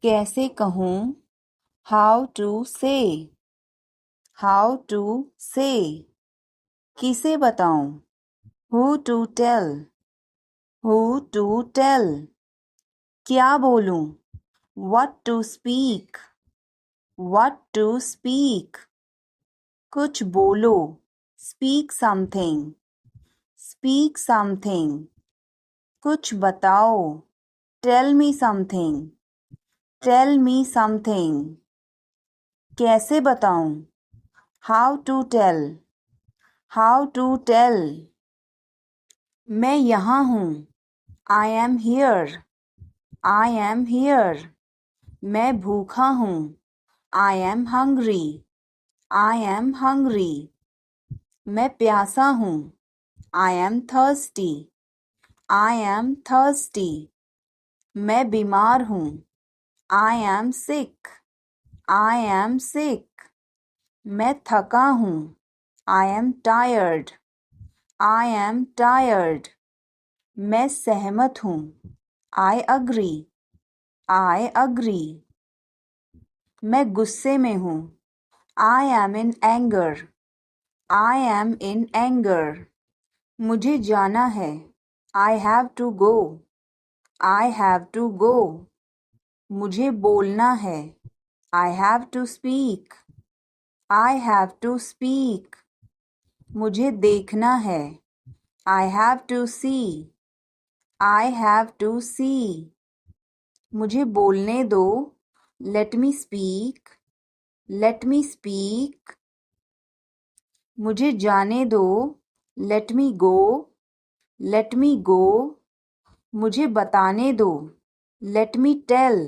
कैसे कहूँ? How to say. How to say. किसे बताऊं? Who to tell. Who to tell. क्या बोलूं? What to speak. What to speak. कुछ बोलो। Speak something. Speak something. कुछ बताओ। Tell me something. Tell me something. कैसे बताऊं? How to tell. How to tell. मैं यहाँ हूँ। I am here. I am here. मैं भूखा हूँ। I am hungry. I am hungry. मैं प्यासा हूँ। I am thirsty. I am thirsty. मैं बीमार हूँ। I am sick. I am sick. मैं थका हूँ। I am tired. I am tired. मैं सहमत हूँ। I agree. I agree. मैं गुस्से में हूँ। I am in anger. I am in anger. मुझे जाना है। I have to go. I have to go. मुझे बोलना है। I have to speak. I have to speak. मुझे देखना है। I have to see. I have to see. मुझे बोलने दो। Let me speak. Let me speak. मुझे जाने दो। Let me go. Let me go. मुझे बताने दो। Let me tell.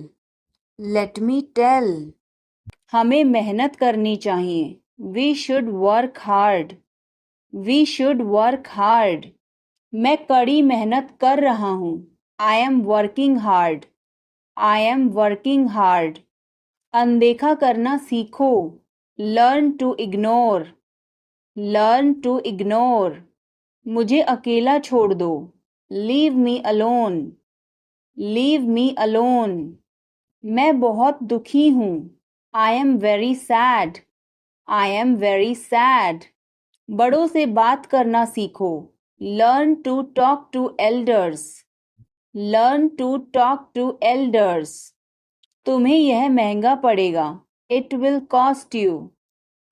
Let me tell. हमें मेहनत करनी चाहिए। We should work hard. We should work hard. मैं कड़ी मेहनत कर रहा हूँ। I am working hard. I am working hard. अनदेखा करना सीखो। Learn to ignore. Learn to ignore. मुझे अकेला छोड़ दो। Leave me alone. Leave me alone. मैं बहुत दुखी हूँ। I am very sad. I am very sad. बड़ों से बात करना सीखो। Learn to talk to elders. Learn to talk to elders. तुम्हें यह महंगा पड़ेगा। It will cost you.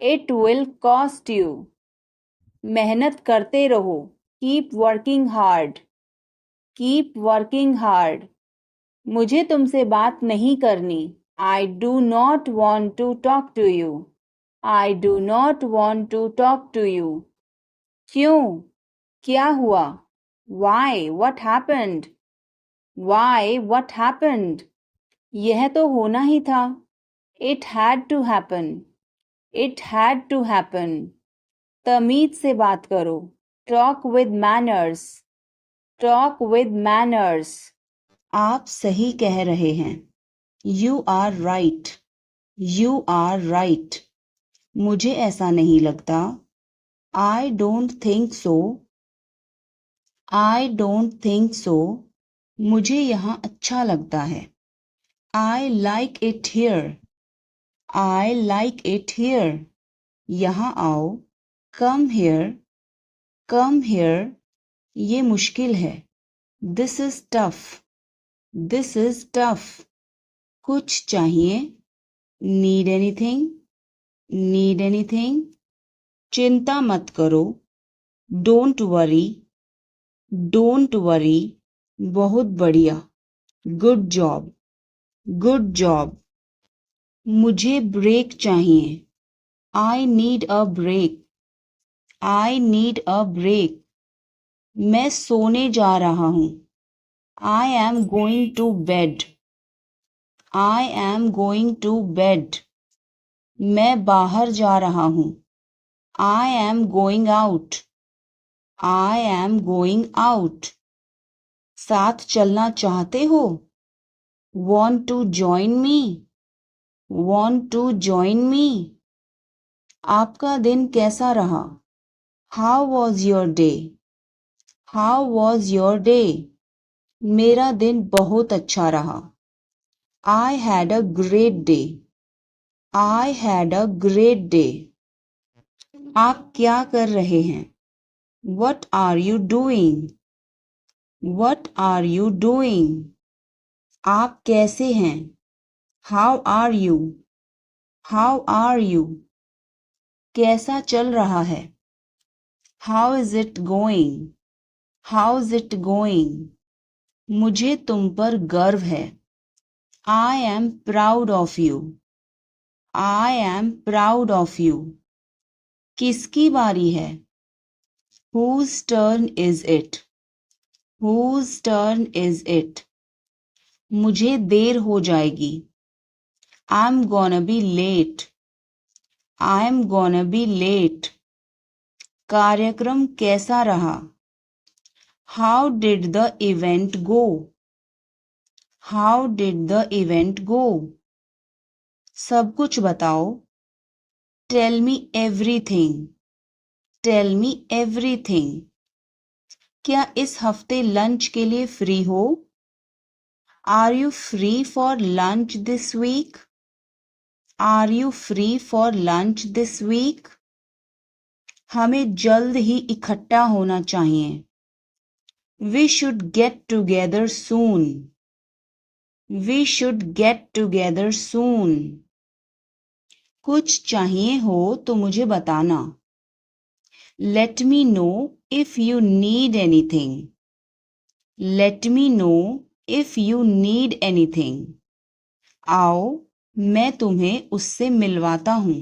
It will cost you. मेहनत करते रहो। Keep working hard. Keep working hard. मुझे तुमसे बात नहीं करनी। I do not want to talk to you. I do not want to talk to you. क्यों? क्या हुआ? Why? What happened? Why? What happened? यह तो होना ही था। It had to happen. It had to happen. तमीज से बात करो। Talk with manners. Talk with manners. आप सही कह रहे हैं। You are right. You are right. मुझे ऐसा नहीं लगता। I don't think so. I don't think so. मुझे यहाँ अच्छा लगता है। I like it here. I like it here. यहाँ आओ। Come here. Come here. ये मुश्किल है। This is tough. This is tough. कुछ चाहिए। Need anything? Need anything? चिंता मत करो। Don't worry. Don't worry. बहुत बढ़िया। Good job. Good job. मुझे ब्रेक चाहिए। I need a break. I need a break. मैं सोने जा रहा हूँ। I am going to bed. I am going to bed. मैं बाहर जा रहा हूँ। I am going out. I am going out. साथ चलना चाहते हो? Want to join me? Want to join me? आपका दिन कैसा रहा? How was your day? How was your day? मेरा दिन बहुत अच्छा रहा। I had a great day. I had a great day. आप क्या कर रहे हैं? What are you doing? What are you doing? आप कैसे हैं? How are you? How are you? कैसा चल रहा है? How is it going? How's it going? मुझे तुम पर गर्व है. I am proud of you. I am proud of you. किसकी बारी है? Whose turn is it? Whose turn is it? मुझे देर हो जाएगी. I'm gonna be late. I'm gonna be late. कार्यक्रम कैसा रहा? How did the event go? How did the event go? सब कुछ बताओ. Tell me everything. Tell me everything. क्या इस हफ्ते लंच के लिए फ्री हो? Are you free for lunch this week? Are you free for lunch this week? हमें जल्द ही इकट्ठा होना चाहिए. We should get together soon. We should get together soon. कुछ चाहिए हो तो मुझे बताना. Let me know if you need anything. Let me know if you need anything. आओ मैं तुम्हें उससे मिलवाता हूँ.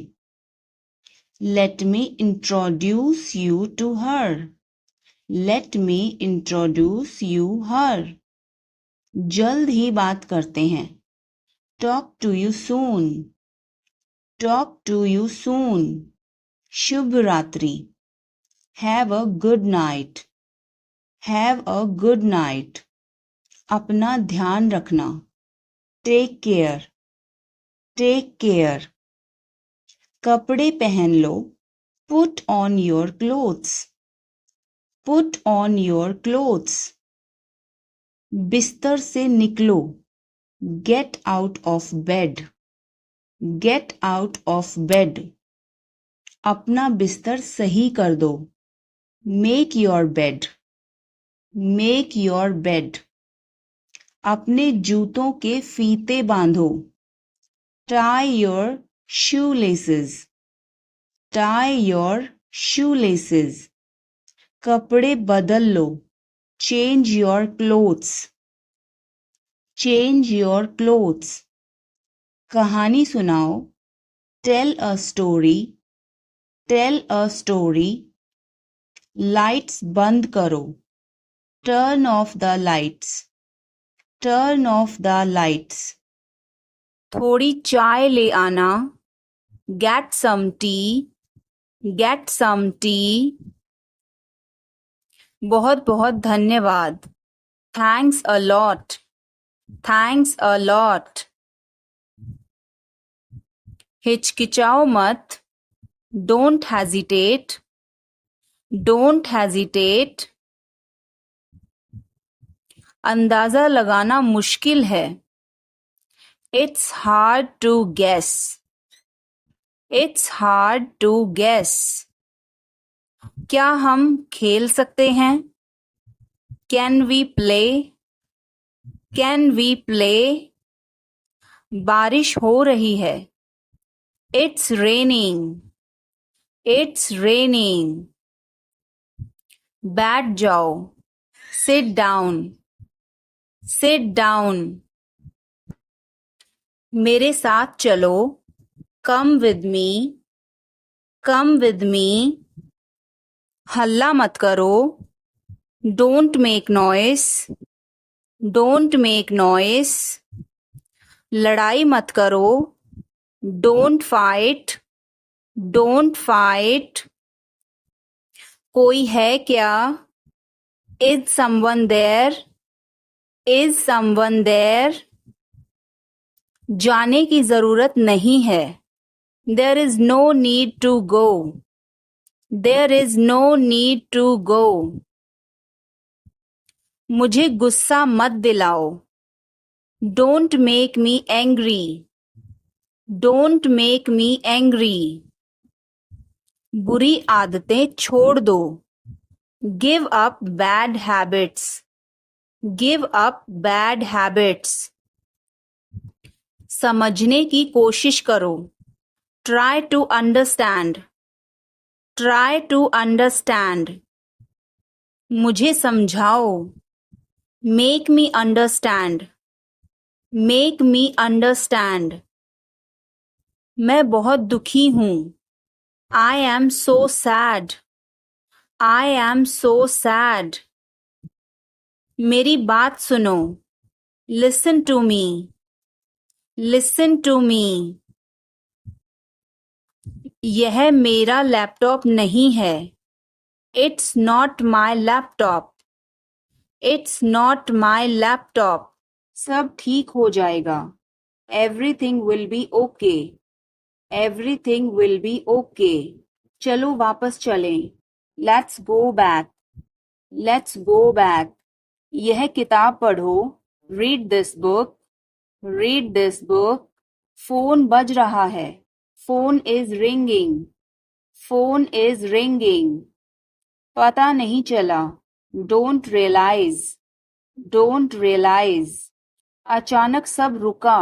Let me introduce you to her. Let me introduce you her. जल्द ही बात करते हैं. Talk to you soon. Talk to you soon. शुभ रात्रि. Have a good night. Have a good night. अपना ध्यान रखना. Take care. Take care. कपड़े पहन लो. Put on your clothes. Put on your clothes. बिस्तर से निकलो. Get out of bed. Get out of bed. अपना बिस्तर सही कर दो. Make your bed. Make your bed. अपने जूतों के फीते बांधो. Tie your shoelaces. Tie your shoelaces. कपड़े बदल लो. Change your clothes. Change your clothes. कहानी सुनाओ. Tell a story. Tell a story. Lights बंद करो. Turn off the lights. Turn off the lights. थोड़ी चाय ले आना. Get some tea. Get some tea. बहुत बहुत धन्यवाद. Thanks a lot. Thanks a lot. हिचकिचाओ मत. Don't hesitate. Don't hesitate. अंदाजा लगाना मुश्किल है. It's hard to guess. It's hard to guess. क्या हम खेल सकते हैं? Can we play? Can we play? बारिश हो रही है. It's raining. It's raining. बैठ जाओ. Sit down. Sit down. मेरे साथ चलो. Come with me. Come with me. हल्ला मत करो. Don't make noise. Don't make noise. लड़ाई मत करो. Don't fight. Don't fight. कोई है क्या? Is someone there? Is someone there? जाने की जरूरत नहीं है. There is no need to go. There is no need to go. मुझे गुस्सा मत दिलाओ. Don't make me angry. Don't make me angry. बुरी आदतें छोड़ दो. Give up bad habits. Give up bad habits. समझने की कोशिश करो. Try to understand. Try to understand. मुझे समझाओ. Make me understand. Make me understand. मैं बहुत दुखी हूँ. I am so sad. I am so sad. मेरी बात सुनो. Listen to me. Listen to me. यह मेरा लैपटॉप नहीं है. It's not my laptop. It's not my laptop. सब ठीक हो जाएगा. Everything will be okay. Everything will be okay. चलो वापस चलें. Let's go back. Let's go back. यह किताब पढ़ो. Read this book. Read this book. Phone बज रहा है. Phone is ringing. Phone is ringing. पता नहीं चला. Don't realize. Don't realize. अचानक सब रुका.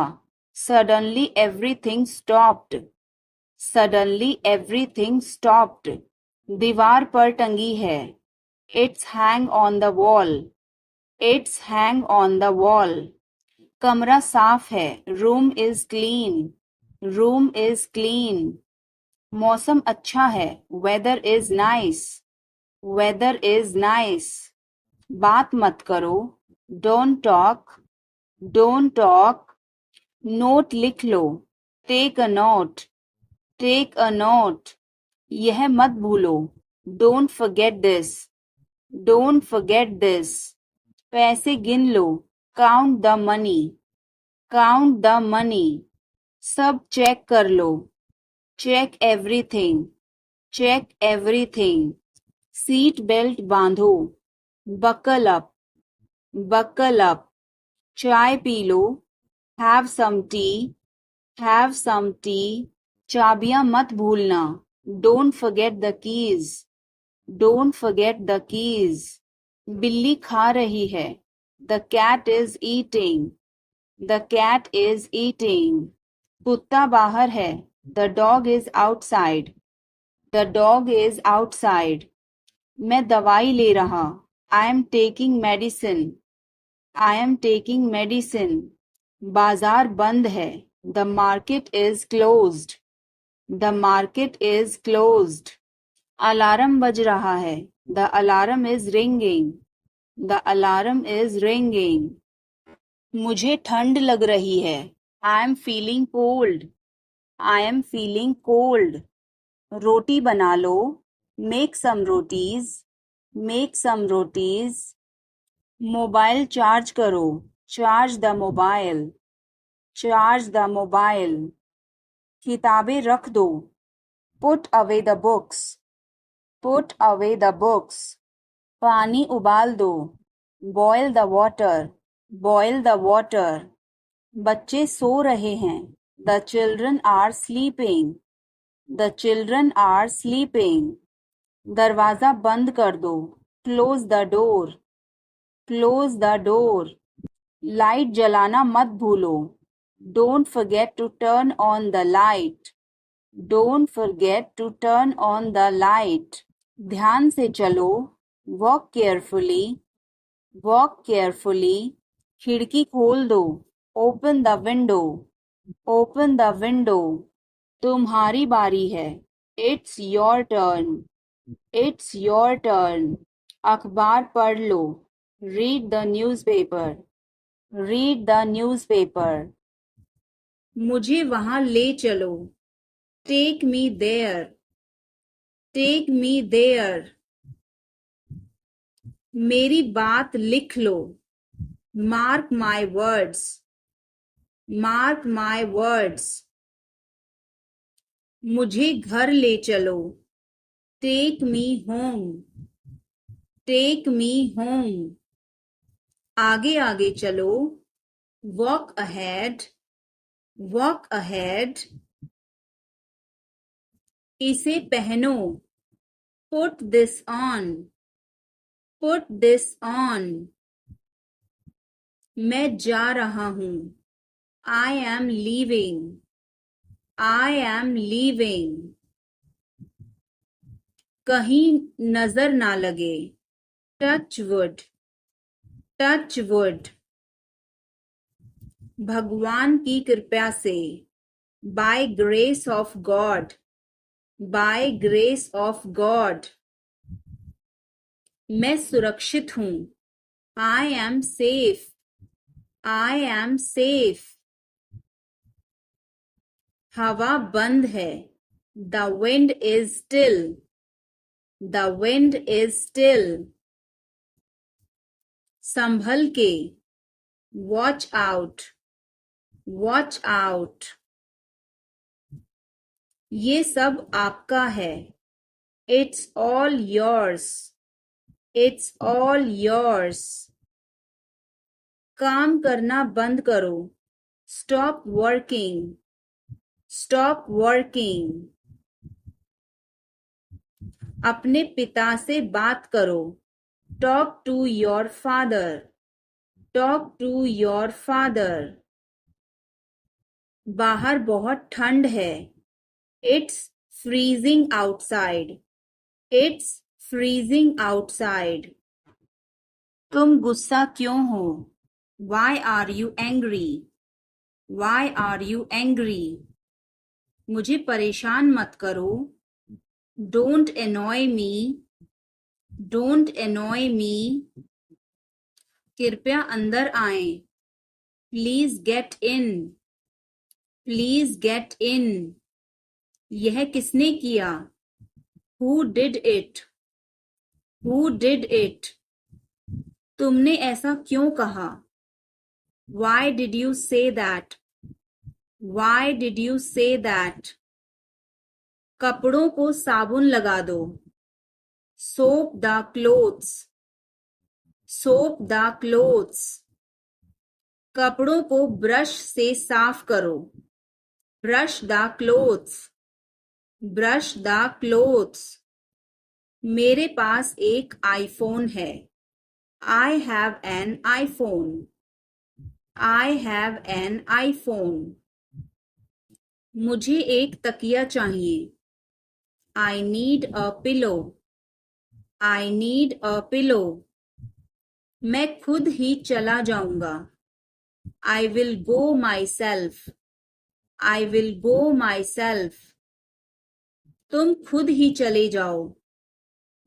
Suddenly everything stopped. Suddenly everything stopped. दीवार पर टंगी है. It's hang on the wall. It's hang on the wall. कमरा साफ है. Room is clean. Room is clean. मौसम अच्छा है. Weather is nice. Weather is nice. बात मत करो. Don't talk. Don't talk. Note लिख लो. Take a note. Take a note. यह मत भूलो. Don't forget this. Don't forget this. पैसे गिन लो. Count the money. Count the money. सब चेक कर लो. Check everything. Check everything. Seat belt बांधो. Buckle up. Buckle up. चाय पी लो. Have some tea. Have some tea. चाबियां मत भूलना. Don't forget the keys. Don't forget the keys. बिल्ली खा रही है. The cat is eating. The cat is eating. कुत्ता बाहर है. The dog is outside. The dog is outside. मैं दवाई ले रहा. I am taking medicine. I am taking medicine. बाजार बंद है. The market is closed. The market is closed. Alarm बज रहा है. The alarm is ringing. The alarm is ringing. मुझे ठंड लग रही है. I am feeling cold. I am feeling cold. रोटी बना लो. Make some rotis. Make some rotis. Mobile charge करो. Charge the mobile. Charge the mobile. किताबें रख दो. Put away the books. Put away the books. पानी उबाल दो. Boil the water. Boil the water. बच्चे सो रहे हैं. The children are sleeping. The children are sleeping. दरवाजा बंद कर दो. Close the door. Close the door. Light जलाना मत भूलो. Don't forget to turn on the light. Don't forget to turn on the light. ध्यान से चलो. Walk carefully. Walk carefully. खिड़की खोल दो. Open the window. Open the window. तुम्हारी बारी है. It's your turn. It's your turn. अखबार पढ़ लो. Read the newspaper. Read the newspaper. मुझे वहां ले चलो. Take me there. Take me there. मेरी बात लिख लो. Mark my words. Mark my words. मुझे घर ले चलो. Take me home. Take me home. आगे आगे चलो. walk ahead, walk ahead. इसे पहनो, put this on, put this on. मैं जा रहा हूँ, I am leaving, I am leaving. कहीं नजर ना लगे, touch wood, touch wood. भगवान की कृपा से, by grace of God, by grace of God. मैं सुरक्षित हूँ, I am safe, I am safe. हवा बंद है, the wind is still, the wind is still. संभल के, watch out, watch out. ये सब आपका है, it's all yours, it's all yours. काम करना बंद करो, stop working, stop working. अपने पिता से बात करो, talk to your father, talk to your father. बाहर बहुत ठंड है, it's freezing outside, it's freezing outside. तुम गुस्सा क्यों हो, why are you angry, why are you angry. मुझे परेशान मत करो, don't annoy me, don't annoy me. कृपया अंदर आएं, please get in, please get in. यह किसने किया, who did it, who did it. तुमने ऐसा क्यों कहा, why did you say that, why did you say that. कपड़ों को साबुन लगा दो, soap the clothes, soap the clothes. कपड़ों को ब्रश से साफ करो, brush the clothes, brush the clothes. मेरे पास एक आईफोन है, I have an iPhone, I have an iPhone. मुझे एक तकिया चाहिए, I need a pillow, I need a pillow. मैं खुद ही चला जाऊंगा, I will go myself, I will go myself. तुम खुद ही चले जाओ,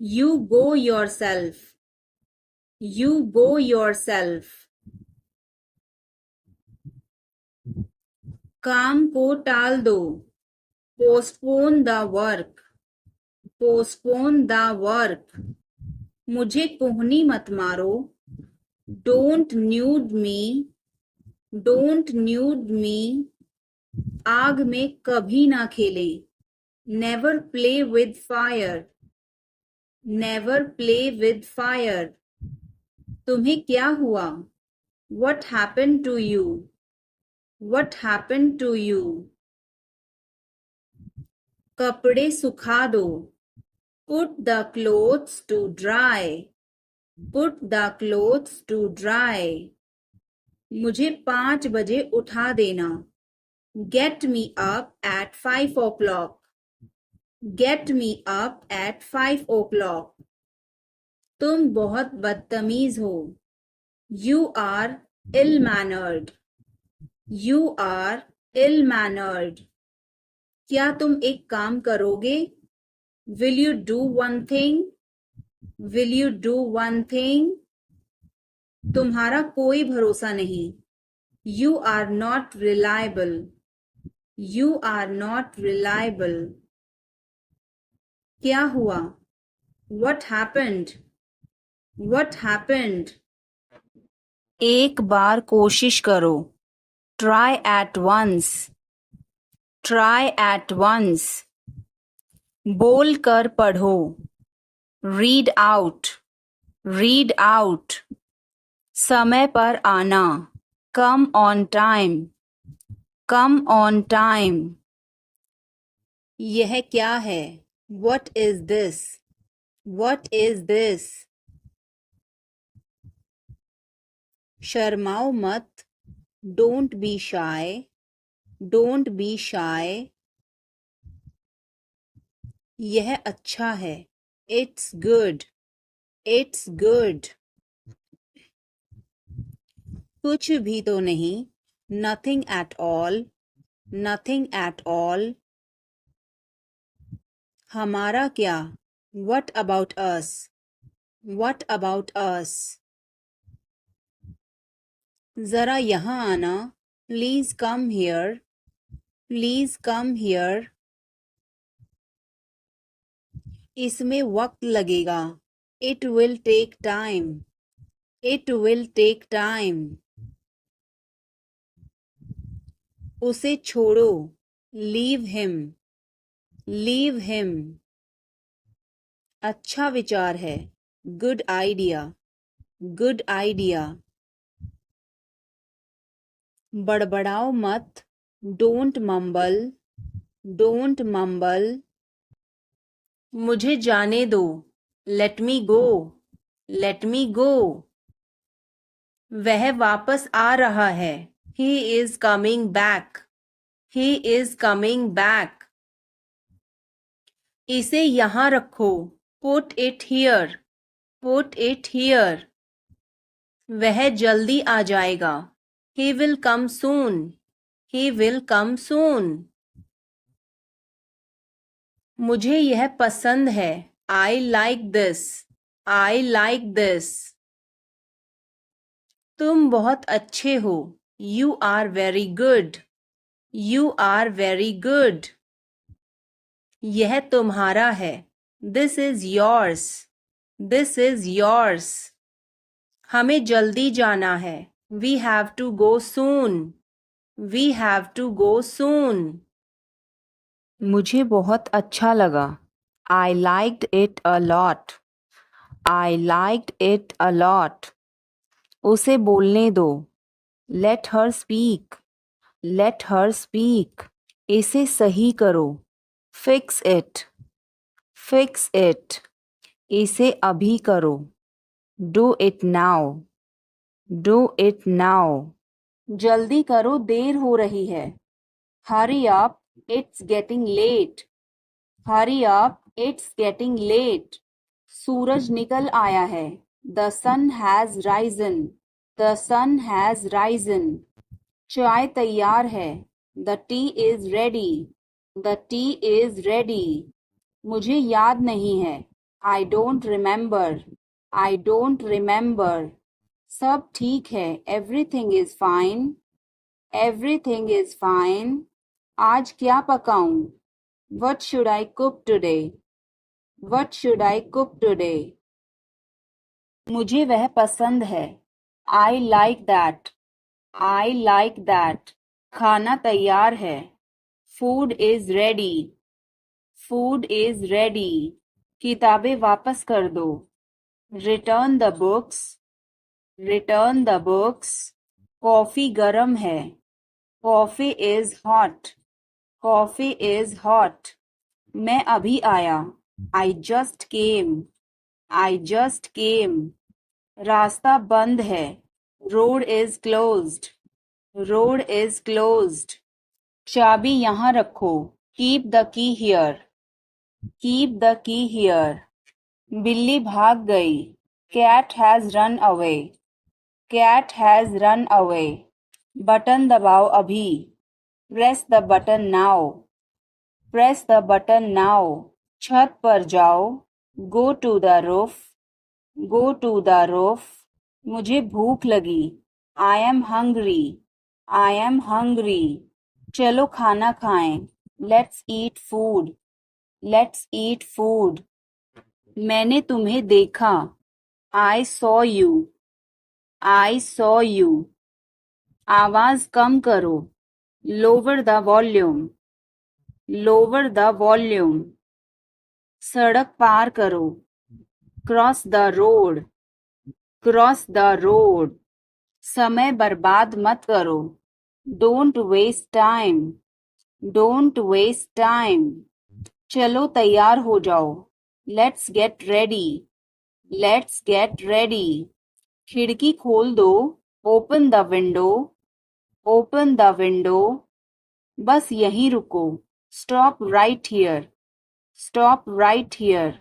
you go yourself, you go yourself. काम को टाल दो, postpone the work, postpone the work. मुझे कोहनी मत मारो, don't nude me, don't nude me. आग में कभी ना खेलें, never play with fire, never play with fire. तुम्हें क्या हुआ, what happened to you, what happened to you. कपड़े सुखा दो, put the clothes to dry, put the clothes to dry. मुझे 5 बजे उठा देना, get me up at 5 o'clock, get me up at 5 o'clock. तुम बहुत बदतमीज हो, you are ill-mannered, you are ill-mannered. क्या तुम एक काम करोगे, will you do one thing, will you do one thing. तुम्हारा कोई भरोसा नहीं, you are not reliable, you are not reliable. क्या हुआ, what happened, what happened. एक बार कोशिश करो, try at once, try at once. बोल कर पढ़ो, read out, read out. समय पर आना, Come on time. Come on time. यह क्या है? What is this? What is this? शर्माओ मत. Don't be shy. Don't be shy. यह अच्छा है. It's good. It's good. कुछ भी तो नहीं. Nothing at all. Nothing at all. हमारा क्या? What about us? What about us? जरा यहाँ आना. Please come here. Please come here. इसमें वक्त लगेगा. It will take time. It will take time. उसे छोड़ो. Leave him. Leave him. अच्छा विचार है. Good idea. Good idea. बड़बड़ाओ मत. Don't mumble. Don't mumble. मुझे जाने दो. Let me go. Let me go. वह वापस आ रहा है. He is coming back. He is coming back. इसे यहाँ रखो. Put it here. Put it here. वह जल्दी आ जाएगा. He will come soon. He will come soon. मुझे यह पसंद है. I like this. I like this. तुम बहुत अच्छे हो. You are very good. You are very good. यह तुम्हारा है. This is yours. This is yours. हमें जल्दी जाना है. We have to go soon. We have to go soon. मुझे बहुत अच्छा लगा. I liked it a lot. I liked it a lot. उसे बोलने दो. Let her speak. Let her speak. इसे सही करो. Fix it. Fix it. इसे अभी करो. Do it now. Do it now. जल्दी करो, देर हो रही है. Hurry up. It's getting late. Hurry up. It's getting late. सूरज निकल आया है. The sun has risen. The sun has risen. चाय तैयार है. The tea is ready. The tea is ready. मुझे याद नहीं है. I don't remember. I don't remember. सब ठीक है. Everything is fine. Everything is fine. आज क्या पकाऊं? What should I cook today? What should I cook today? मुझे वह पसंद है. I like that. I like that. खाना तैयार है. Food is ready. Food is ready. किताबें वापस कर दो. Return the books. Return the books. Coffee गरम है. Coffee is hot. Coffee is hot. मैं अभी आया. I just came. I just came. रास्ता बंद है. Road is closed. Road is closed. चाबी यहाँ रखो. Keep the key here. Keep the key here. बिल्ली भाग गई. Cat has run away. Cat has run away. Button दबाओ अभी. Press the button now. Press the button now. छत पर जाओ. Go to the roof. Go to the roof. मुझे भूख लगी. I am hungry. I am hungry. चलो खाना खाएं. Let's eat food. Let's eat food. मैंने तुम्हें देखा. I saw you. I saw you. आवाज कम करो. Lower the volume. Lower the volume. सड़क पार करो. Cross the road. Cross the road. समय बर्बाद मत करो। Don't waste time. Don't waste time. चलो तैयार हो जाओ। Let's get ready. Let's get ready. खिड़की खोल दो। Open the window. Open the window. बस यहीं रुको। Stop right here. Stop right here.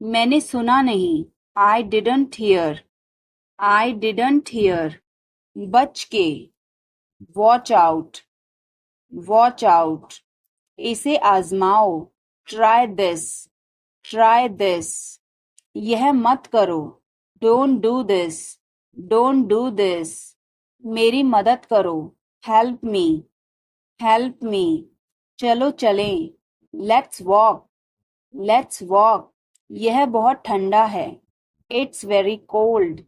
मैंने सुना नहीं। I didn't hear. I didn't hear. बच के। Watch out. Watch out. इसे आजमाओ। Try this. Try this. यह मत करो। Don't do this. Don't do this. मेरी मदद करो। Help me. Help me. चलो चलें। Let's walk. Let's walk. यह बहुत ठंडा है। It's very cold.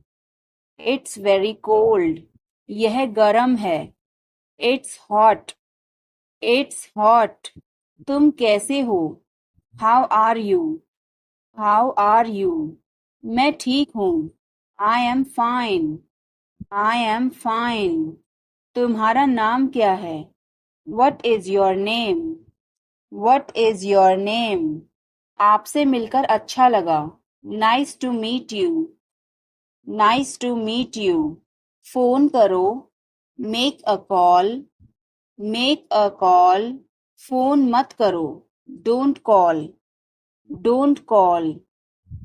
It's very cold. यह गर्म है। It's hot. It's hot. तुम कैसे हो? How are you? How are you? मैं ठीक हूँ। I am fine. I am fine. तुम्हारा नाम क्या है? What is your name? What is your name? आपसे मिलकर अच्छा लगा। Nice to meet you. Nice to meet you. Phone करो। Make a call. Make a call. Phone मत करो। Don't call. Don't call.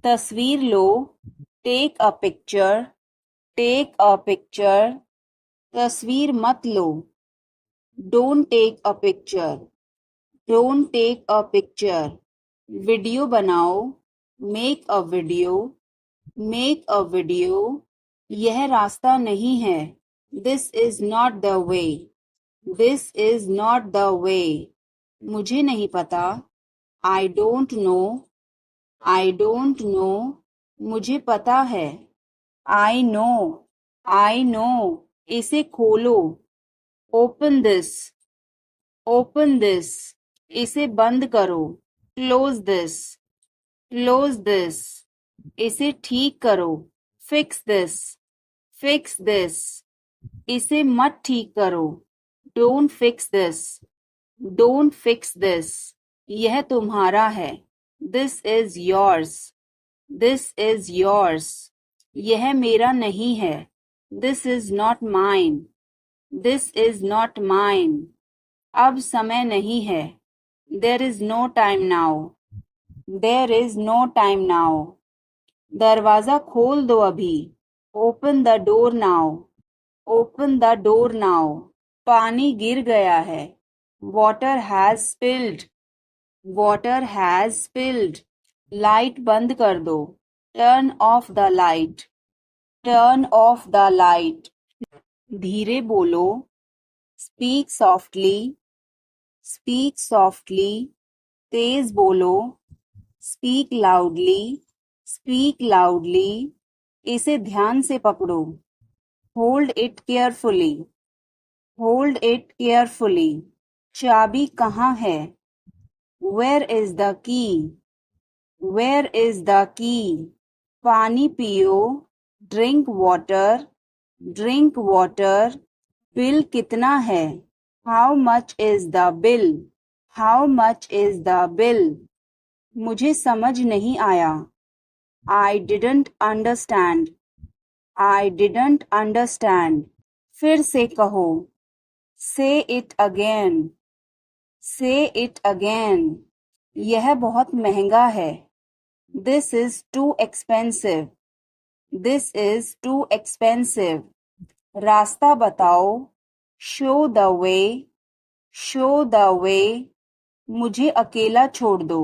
तस्वीर लो। Take a picture. Take a picture. तस्वीर मत लो। Don't take a picture. Don't take a picture. Video बनाओ। Make a video. Make a video. यह रास्ता नहीं है। This is not the way. This is not the way. मुझे नहीं पता। I don't know. I don't know. मुझे पता है। I know. I know. इसे खोलो। Open this. Open this. इसे बंद करो। Close this. Close this. इसे ठीक करो। Fix this. Fix this. इसे मत ठीक करो। Don't fix this. Don't fix this. यह तुम्हारा है। This is yours. This is yours. यह मेरा नहीं है। This is not mine. This is not mine. अब समय नहीं है। There is no time now. There is no time now. दरवाजा खोल दो अभी। Open the door now. Open the door now. पानी गिर गया है। Water has spilled. Water has spilled. Light बंद कर दो। Turn off the light. Turn off the light. धीरे बोलो। Speak softly. Speak softly. तेज बोलो। Speak loudly. Speak loudly. इसे ध्यान से पकड़ो। Hold it carefully. Hold it carefully. चाबी कहाँ है? Where is the key? Where is the key? पानी पियो। Drink water. Drink water. Bill कितना है? How much is the bill? How much is the bill? मुझे समझ नहीं आया। I didn't understand. I didn't understand. फिर से कहो। Say it again. Say it again. यह बहुत महंगा है। This is too expensive. This is too expensive. रास्ता बताओ। Show the way. Show the way. मुझे अकेला छोड़ दो।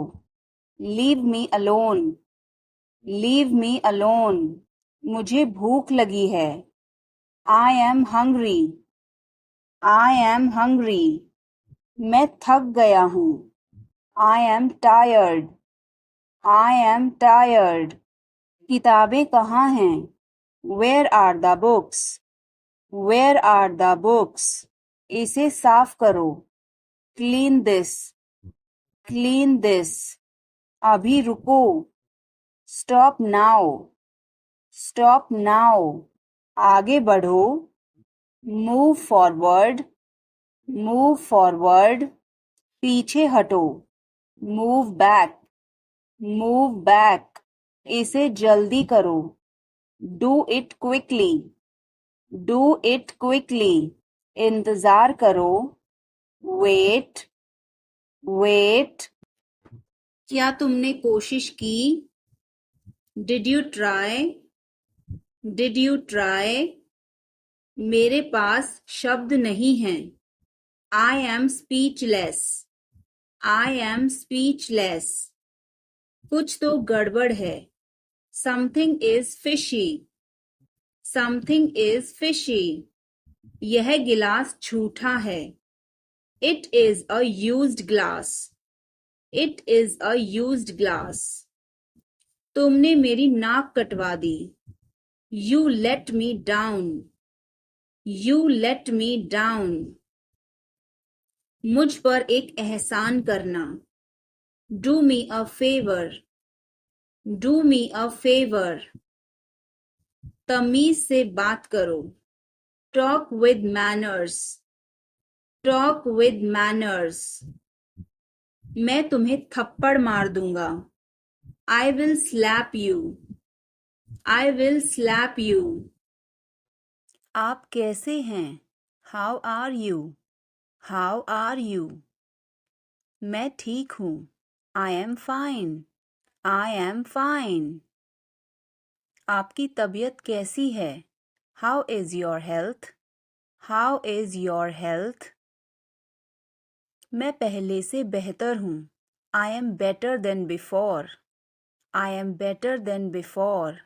Leave me alone. Leave me alone. मुझे भूख लगी है। I am hungry. I am hungry. मैं थक गया हूँ। I am tired. I am tired. किताबें कहाँ हैं? Where are the books? Where are the books? इसे साफ करो। Clean this. Clean this. अभी रुको। Stop now. Stop now. आगे बढ़ो, मूव फॉरवर्ड, मूव फॉरवर्ड। पीछे हटो, मूव बैक, मूव बैक। इसे जल्दी करो, do it quickly, do it quickly. इंतजार करो, वेट, वेट। क्या तुमने कोशिश की? Did you try, did you try. मेरे पास शब्द नहीं हैं, I am speechless, I am speechless. कुछ तो गड़बड़ है, something is fishy, something is fishy. यह गिलास झूठा है, it is a used glass, it is a used glass. तुमने मेरी नाक कटवा दी, you let me down, you let me down. मुझ पर एक एहसान करना, do me a favour, do me a favour. तमीज से बात करो, talk with manners, talk with manners. मैं तुम्हें थप्पड़ मार दूंगा, I will slap you, I will slap you. आप कैसे हैं? How are you, how are you. मैं ठीक हूँ, I am fine, I am fine. आपकी तबीयत कैसी है? How is your health, how is your health. मैं पहले से बेहतर हूँ, I am better than before, I am better than before.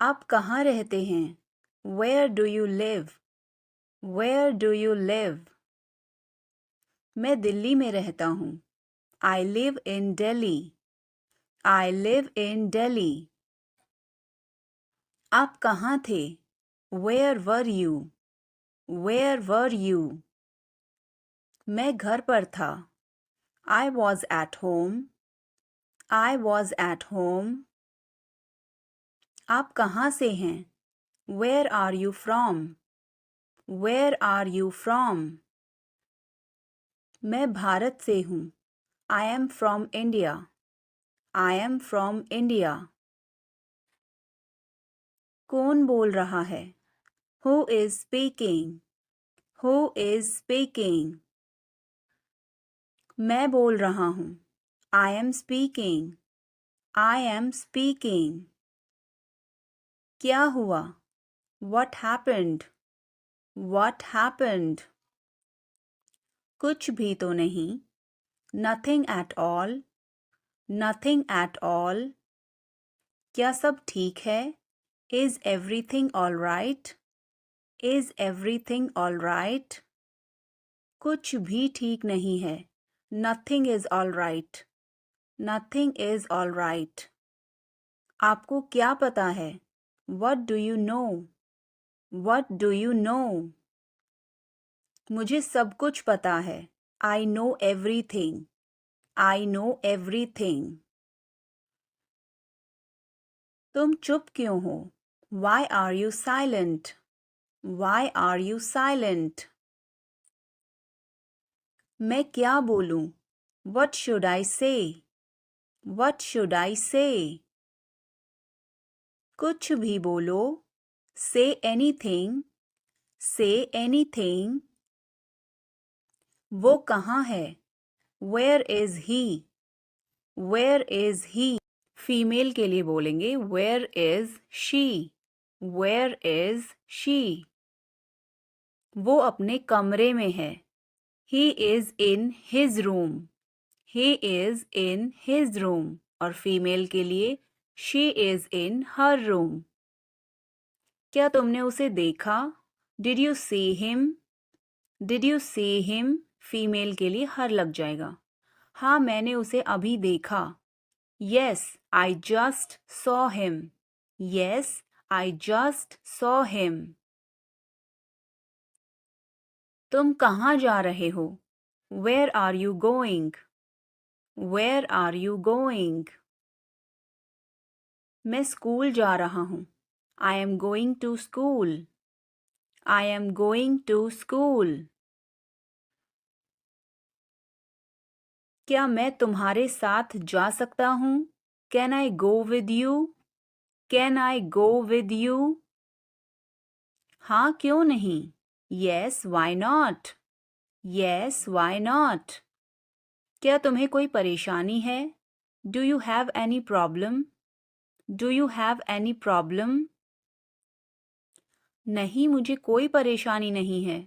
आप कहाँ रहते हैं? Where do you live, where do you live. मैं दिल्ली में रहता हूँ, I live in Delhi, I live in Delhi. आप कहाँ थे? Where were you, where were you. मैं घर पर था, I was at home, I was at home. आप कहाँ से हैं? Where are you from, where are you from. मैं भारत से हूँ, I am from India, I am from India. कौन बोल रहा है? Who is speaking, who is speaking. मैं बोल रहा हूँ, I am speaking, I am speaking. क्या हुआ? What happened? What happened? कुछ भी तो नहीं, nothing at all, nothing at all। क्या सब ठीक है? Is everything all right? Is everything all right? कुछ भी ठीक नहीं है, nothing is all right, nothing is all right। आपको क्या पता है? What do you know? What do you know? मुझे सब कुछ पता है, I know everything, I know everything। तुम चुप क्यों हो? Why are you silent? Why are you silent? मैं क्या बोलूं? What should I say? What should I say? कुछ भी बोलो, say anything, say anything। वो कहाँ है? Where is he? Where is he? Female के लिए बोलेंगे where is she? Where is she? वो अपने कमरे में है, he is in his room, he is in his room। और फीमेल के लिए she is in her room। क्या तुमने उसे देखा? Did you see him? Did you see him? Female के लिए हर लग जाएगा। हाँ, मैंने उसे अभी देखा। Yes, I just saw him. Yes, I just saw him. तुम कहाँ जा रहे हो? Where are you going? Where are you going? मैं स्कूल जा रहा हूँ. I am going to school. I am going to school. क्या मैं तुम्हारे साथ जा सकता हूँ? Can I go with you? Can I go with you? हाँ, क्यों नहीं? Yes, why not? Yes, why not? क्या तुम्हें कोई परेशानी है? Do you have any problem? Do you have any problem? नहीं, मुझे कोई परेशानी नहीं है.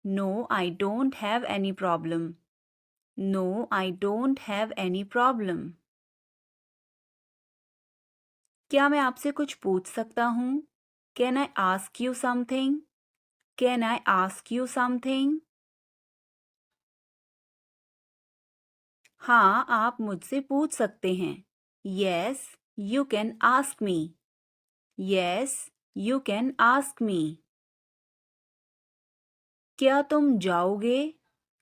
No, I don't have any problem. No, I don't have any problem. क्या मैं आपसे कुछ पूछ सकता हूँ? Can I ask you something? Can I ask you something? हाँ, आप मुझसे पूछ सकते हैं. Yes, you can ask me. Yes, you can ask me. क्या तुम जाओगे?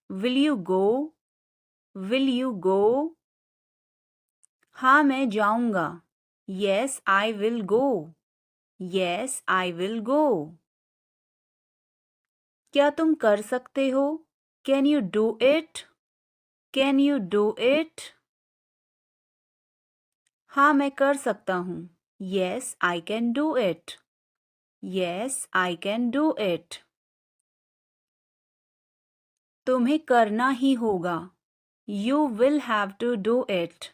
Will you go? Will you go? हाँ, मैं जाऊंगा. Yes, I will go. Yes, I will go. क्या तुम कर सकते हो? Can you do it? Can you do it? हाँ, मैं कर सकता हूँ. Yes, I can do it. Yes, I can do it. तुम्हें करना ही होगा. You will have to do it.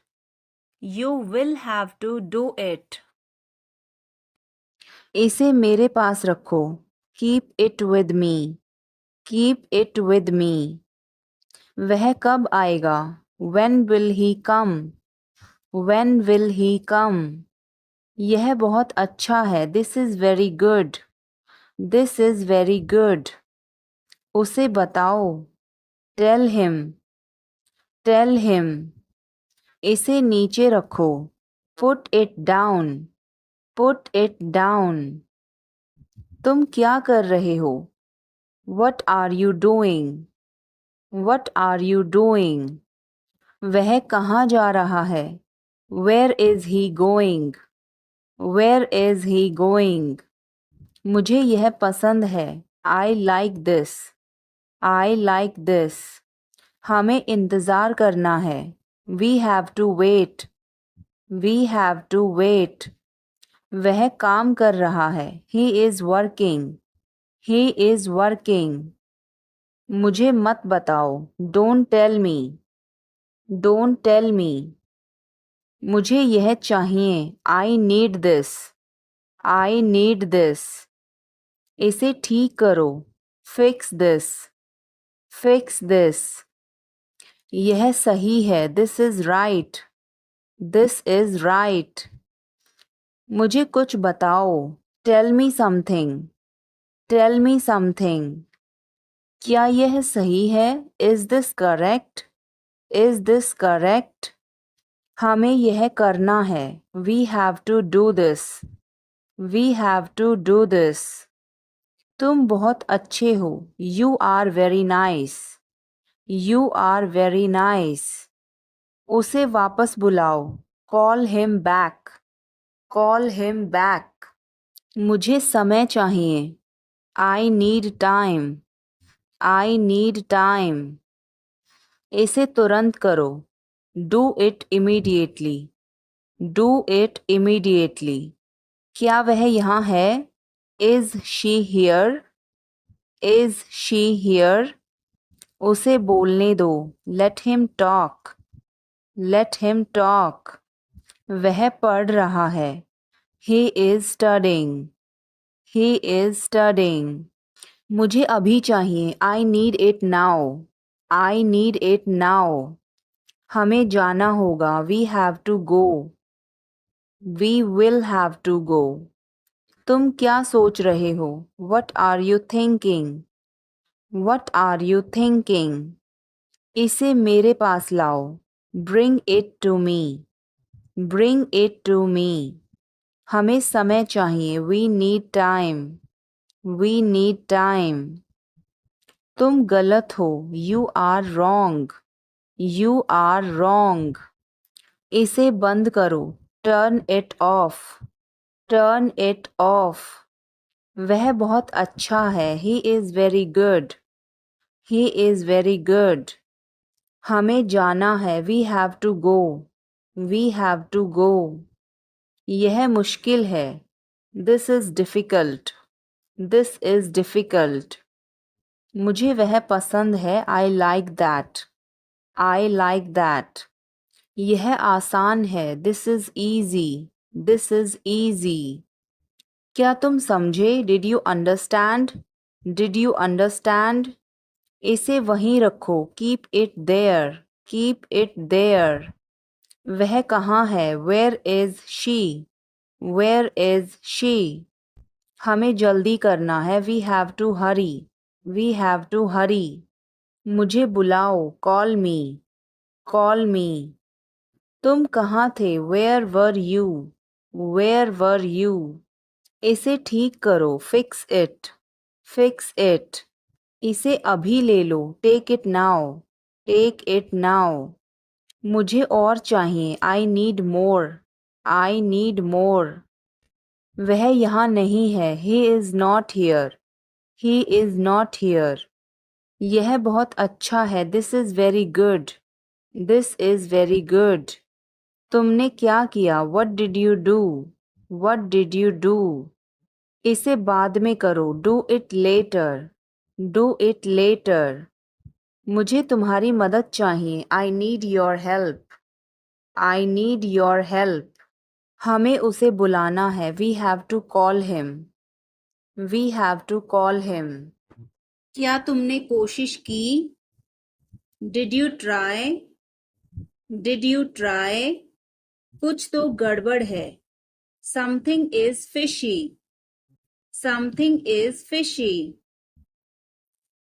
You will have to do it. इसे मेरे पास रखो. Keep it with me. Keep it with me. वह कब आएगा? When will he come? When will he come? यह बहुत अच्छा है. This is very good. This is very good. उसे बताओ. Tell him. Tell him. इसे नीचे रखो. Put it down. Put it down. तुम क्या कर रहे हो? What are you doing? What are you doing? वह कहाँ जा रहा है? Where is he going? Where is he going? मुझे यह पसंद है. I like this. I like this. हमें इंतज़ार करना है. We have to wait. We have to wait. वह काम कर रहा है. He is working. He is working. मुझे मत बताओ. Don't tell me. Don't tell me. मुझे यह चाहिए. I need this. I need this. इसे ठीक करो. Fix this. Fix this. यह सही है. This is right. This is right. मुझे कुछ बताओ. Tell me something. Tell me something. क्या यह सही है? Is this correct? Is this correct? हमें यह करना है. We have to do this. We have to do this. तुम बहुत अच्छे हो. You are very nice. You are very nice. उसे वापस बुलाओ. Call him back. Call him back. मुझे समय चाहिए. I need time. I need time. इसे तुरंत करो. Do it immediately. Do it immediately. क्या वह यहाँ है? Is she here? Is she here? उसे बोलने दो. Let him talk. Let him talk. वह पढ़ रहा है. He is studying. He is studying. मुझे अभी चाहिए. I need it now. I need it now. हमें जाना होगा. We have to go. We will have to go. तुम क्या सोच रहे हो? What are you thinking? What are you thinking? इसे मेरे पास लाओ. Bring it to me. Bring it to me. हमें समय चाहिए. We need time. We need time. तुम गलत हो. You are wrong. You are wrong. इसे बंद करो. Turn it off, turn it off. वह बहुत अच्छा है, he is very good, he is very good. हमें जाना है, we have to go, we have to go. यह मुश्किल है, this is difficult, this is difficult. मुझे वह पसंद है, I like that, I like that. यह आसान है, this is easy, this is easy. क्या तुम समझे, did you understand, did you understand. इसे वहीं रखो, keep it there, keep it there. वह कहाँ है, where is she, where is she. हमें जल्दी करना है, we have to hurry, we have to hurry. मुझे बुलाओ, कॉल मी, कॉल मी। तुम कहाँ थे, where were you, where were you. इसे ठीक करो, फिक्स इट, फिक्स इट। इसे अभी ले लो, take it now, take it now. मुझे और चाहिए, I need more, I need more. वह यहाँ नहीं है, he is not here, he is not here. यह बहुत अच्छा है, this is very good, this is very good. तुमने क्या किया, what did you do, what did you do. इसे बाद में करो, do it later, do it later. मुझे तुम्हारी मदद चाहिए, I need your help, I need your help. हमें उसे बुलाना है, we have to call him, we have to call him. क्या तुमने कोशिश की, did you try, did you try. कुछ तो गड़बड़ है, something is fishy, something is fishy.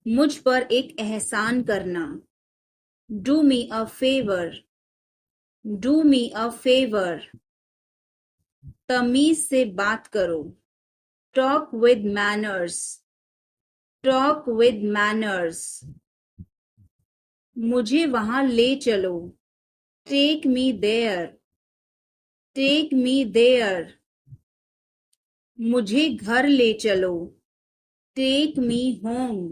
मुझ पर एक एहसान करना, do me a favour, do me a favour. तमीज से बात करो, talk with manners, talk with manners. मुझे वहां ले चलो, take me there, take me there. मुझे घर ले चलो, take me home,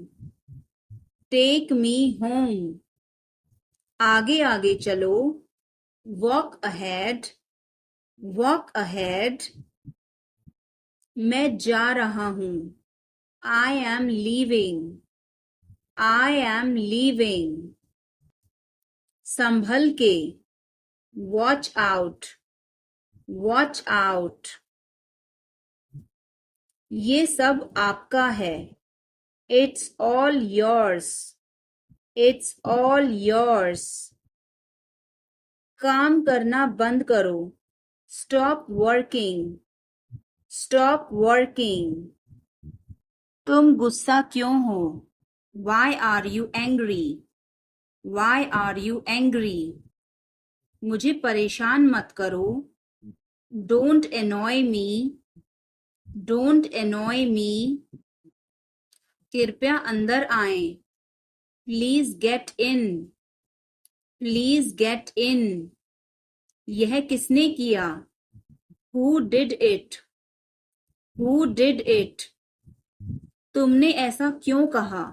take me home. आगे आगे चलो, वॉक अहेड, वॉक अहेड। मैं जा रहा हूं, I am leaving, I am leaving. संभल के, वॉच आउट, वॉच आउट। ये सब आपका है, it's all yours, it's all yours. काम करना बंद करो, स्टॉप वर्किंग, स्टॉप वर्किंग। तुम गुस्सा क्यों हो, why are you angry, why are you angry. मुझे परेशान मत करो, don't annoy me, don't annoy me. कृपया अंदर आएं, please get in, please get in. यह किसने किया, who did it, who did it. तुमने ऐसा क्यों कहा,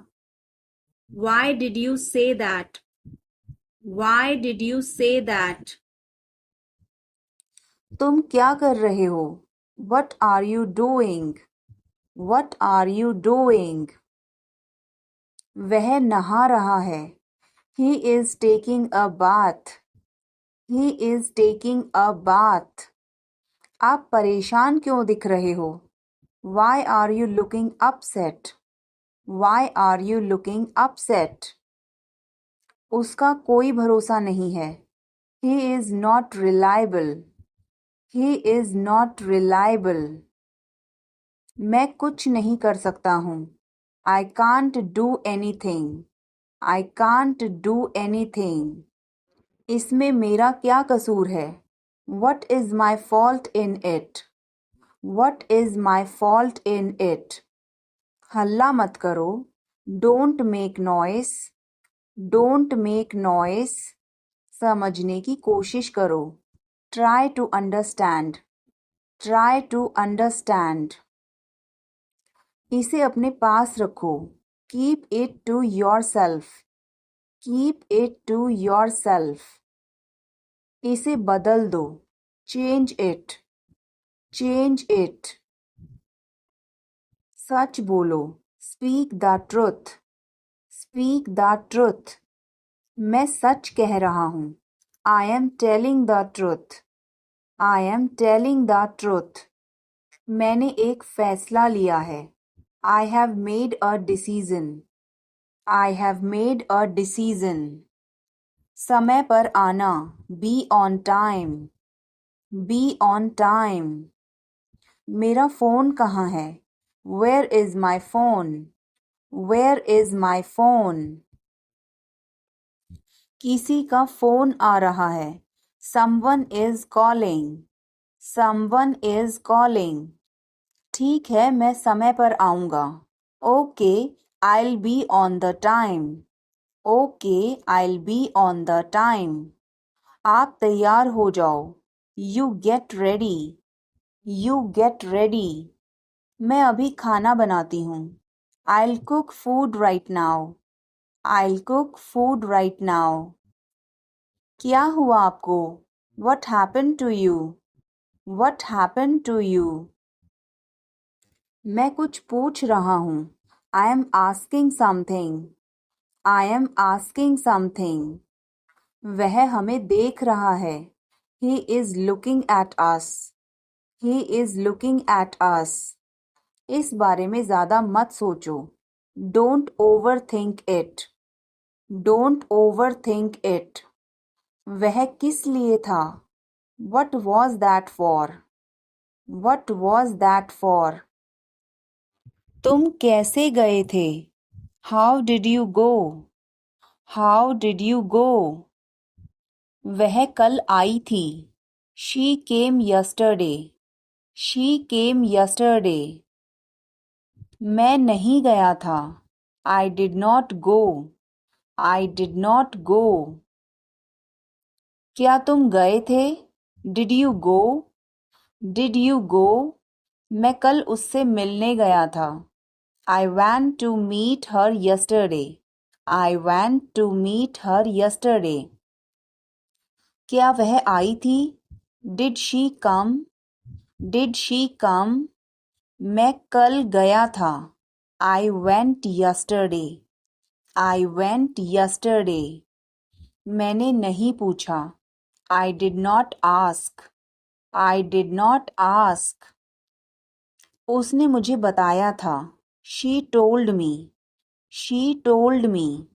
why did you say that, why did you say that. तुम क्या कर रहे हो, what are you doing, what are you doing. वह नहा रहा है, he is taking a bath, he is taking a bath. आप परेशान क्यों दिख रहे हो, why are you looking upset, why are you looking upset. उसका कोई भरोसा नहीं है, he is not reliable, he is not reliable. मैं कुछ नहीं कर सकता हूँ, I can't do anything, I can't do anything. इसमें मेरा क्या कसूर है, what is my fault in it, what is my fault in it. हल्ला मत करो, don't make noise, don't make noise. समझने की कोशिश करो, Try to understand. Try to understand. इसे अपने पास रखो. Keep it to yourself. Keep it to yourself. इसे बदल दो. Change it. Change it. सच बोलो. Speak the truth. Speak the truth. मैं सच कह रहा हूँ. I am telling the truth. I am telling the truth. मैंने एक फैसला लिया है. I have made a decision. I have made a decision. समय पर आना. Be on time. Be on time. मेरा फ़ोन कहाँ है? Where is my phone? Where is my phone? किसी का फ़ोन आ रहा है. Someone is calling. Someone is calling. ठीक है, मैं समय पर आऊँगा. Okay, I'll be on the time. Okay, I'll be on the time. आप तैयार हो जाओ. You get ready. You get ready. मैं अभी खाना बनाती हूँ. I'll cook food right now. I'll cook food right now. क्या हुआ आपको? What happened to you? What happened to you? मैं कुछ पूछ रहा हूँ. I am asking something. I am asking something. वह हमें देख रहा है. He is looking at us. He is looking at us. इस बारे में ज़्यादा मत सोचो. Don't overthink it. Don't overthink it. वह किस लिए था? What was that for? What was that for? तुम कैसे गए थे? How did you go? How did you go? वह कल आई थी. She came yesterday. She came yesterday. मैं नहीं गया था. I did not go. I did not go. क्या तुम गए थे? Did you go? Did you go? मैं कल उससे मिलने गया था. I went to meet her yesterday. I went to meet her yesterday. क्या वह आई थी? Did she come? Did she come? मैं कल गया था. I went yesterday. I went yesterday. मैंने नहीं पूछा. I did not ask. I did not ask. उसने मुझे बताया था. She told me. She told me.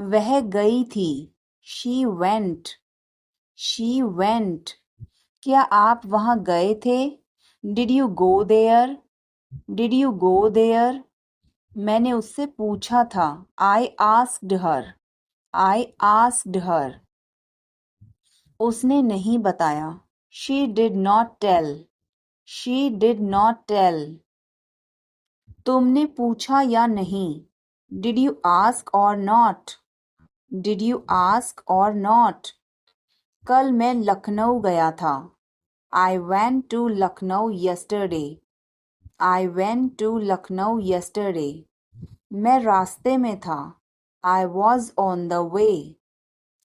वह गई थी. She went. She went. क्या आप वहाँ गए थे? Did you go there? Did you go there? मैंने उससे पूछा था. I asked her. I asked her. उसने नहीं बताया. She did not tell. She did not tell. तुमने पूछा या नहीं? Did you ask or not? Did you ask or not? कल मैं लखनऊ गया था. I went to Lucknow yesterday. I went to Lucknow yesterday. मैं रास्ते में था. I was on the way.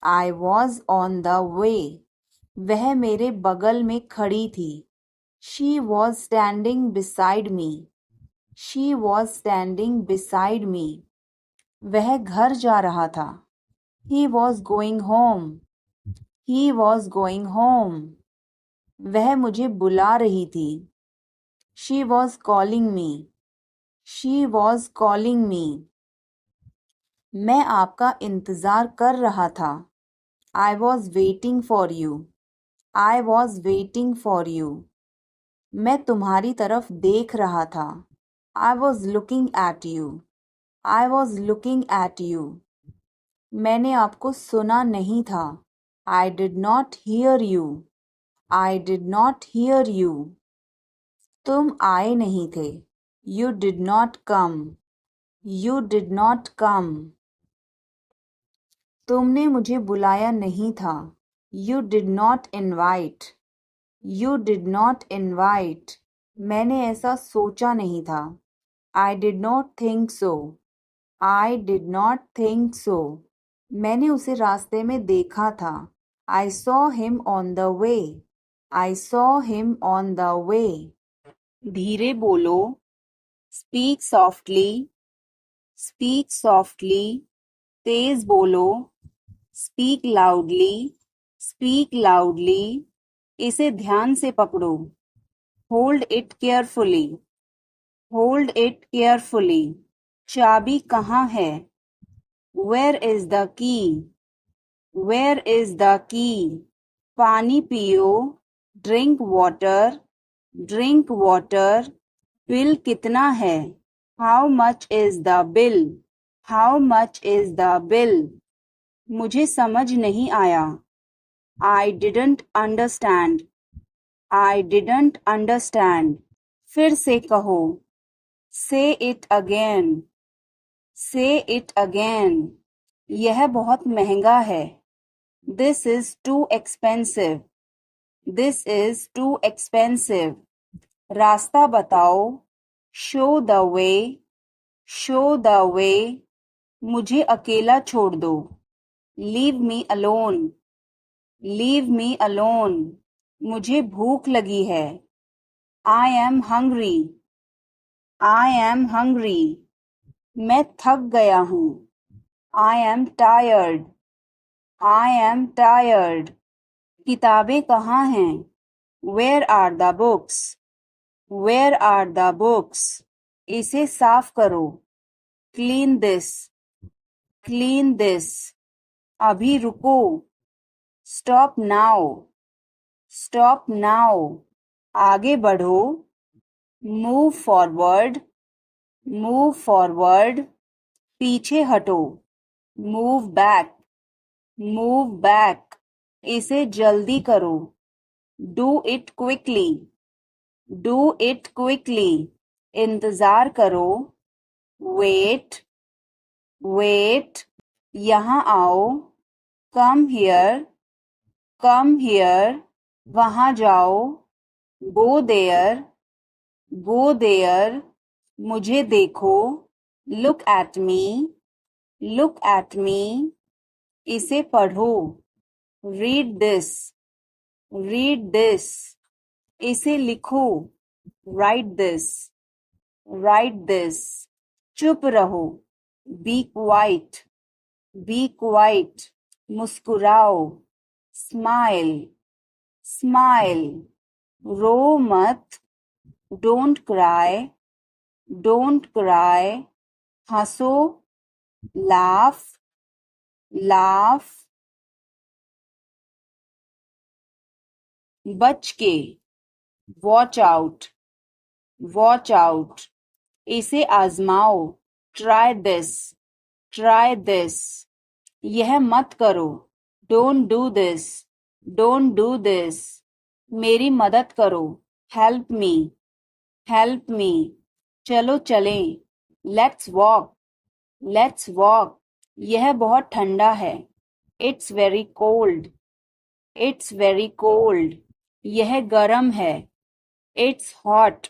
I was on the way. वह मेरे बगल में खड़ी थी. She was standing beside me. She was standing beside me. वह घर जा रहा था. He was going home. He was going home. वह मुझे बुला रही थी. She was calling me. She was calling me. मैं आपका इंतज़ार कर रहा था. I was waiting for you. I was waiting for you. मैं तुम्हारी तरफ देख रहा था. I was looking at you. I was looking at you. मैंने आपको सुना नहीं था. I did not hear you. I did not hear you. तुम आए नहीं थे. You did not come. You did not come. तुमने मुझे बुलाया नहीं था. You did not invite. You did not invite. मैंने ऐसा सोचा नहीं था. I did not think so. I did not think so. मैंने उसे रास्ते में देखा था. I saw him on the way. I saw him on the way. धीरे बोलो. Speak softly. Speak softly. तेज बोलो. Speak loudly. Speak loudly. इसे ध्यान से पकड़ो. Hold it carefully. Hold it carefully. चाबी कहाँ है? Where is the key? Where is the key? पानी पियो. Drink water. Drink water. Bill कितना है? How much is the bill? How much is the bill? मुझे समझ नहीं आया. I didn't understand. I didn't understand. फिर से कहो. Say it again. Say it again. यह बहुत महंगा है. This is too expensive. This is too expensive. रास्ता बताओ. Show the way. Show the way. मुझे अकेला छोड़ दो. Leave me alone. Leave me alone. मुझे भूख लगी है. I am hungry. I am hungry. मैं थक गया हूँ. I am tired. I am tired. किताबें कहाँ हैं? Where are the books? Where are the books? इसे साफ करो. Clean this. Clean this. अभी रुको. Stop now. Stop now. आगे बढ़ो. Move forward. Move forward. पीछे हटो. Move back. Move back. इसे जल्दी करो. Do it quickly. Do it quickly. इंतजार करो. Wait. Wait. यहाँ आओ. Come here. Come here. वहाँ जाओ. Go there. Go there. मुझे देखो. Look at me. Look at me. इसे पढ़ो. Read this. Read this. इसे लिखो. Write this. Write this. चुप रहो. Be quiet. Be quiet. मुस्कुराओ. Smile. Smile. रो मत. Don't cry. Don't cry. हंसो. Laugh. Laugh. बच के. Watch out. Watch out. इसे आजमाओ. Try this. Try this. यह मत करो. Don't do this. Don't do this. मेरी मदद करो. Help me. Help me. चलो चलें. Let's walk. Let's walk. यह बहुत ठंडा है. It's very cold. It's very cold. यह गर्म है. It's hot.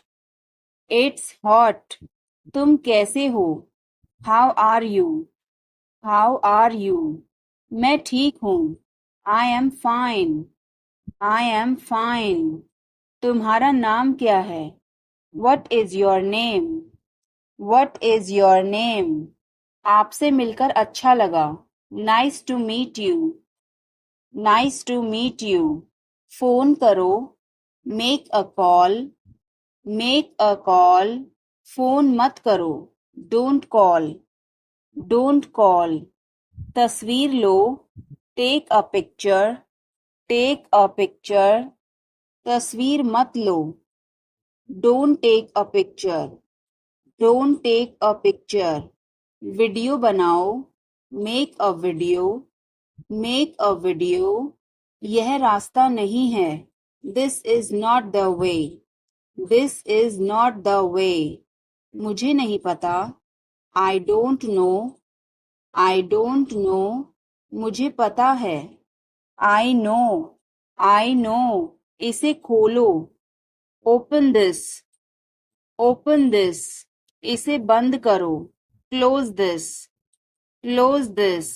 It's hot. तुम कैसे हो? How are you? How are you? मैं ठीक हूँ. I am fine. I am fine. तुम्हारा नाम क्या है? What is your name? What is your name? आपसे मिलकर अच्छा लगा. Nice to meet you. Nice to meet you. Phone करो. Make a call. Make a call. Phone मत करो. Don't call. Don't call. तस्वीर लो. Take a picture. Take a picture. तस्वीर मत लो. Don't take a picture. Don't take a picture. Video बनाओ. Make a video. Make a video. यह रास्ता नहीं है. This is not the way. This is not the way. मुझे नहीं पता. I don't know. I don't know. मुझे पता है. I know. I know. इसे खोलो. Open this. Open this. इसे बंद करो. Close this. Close this.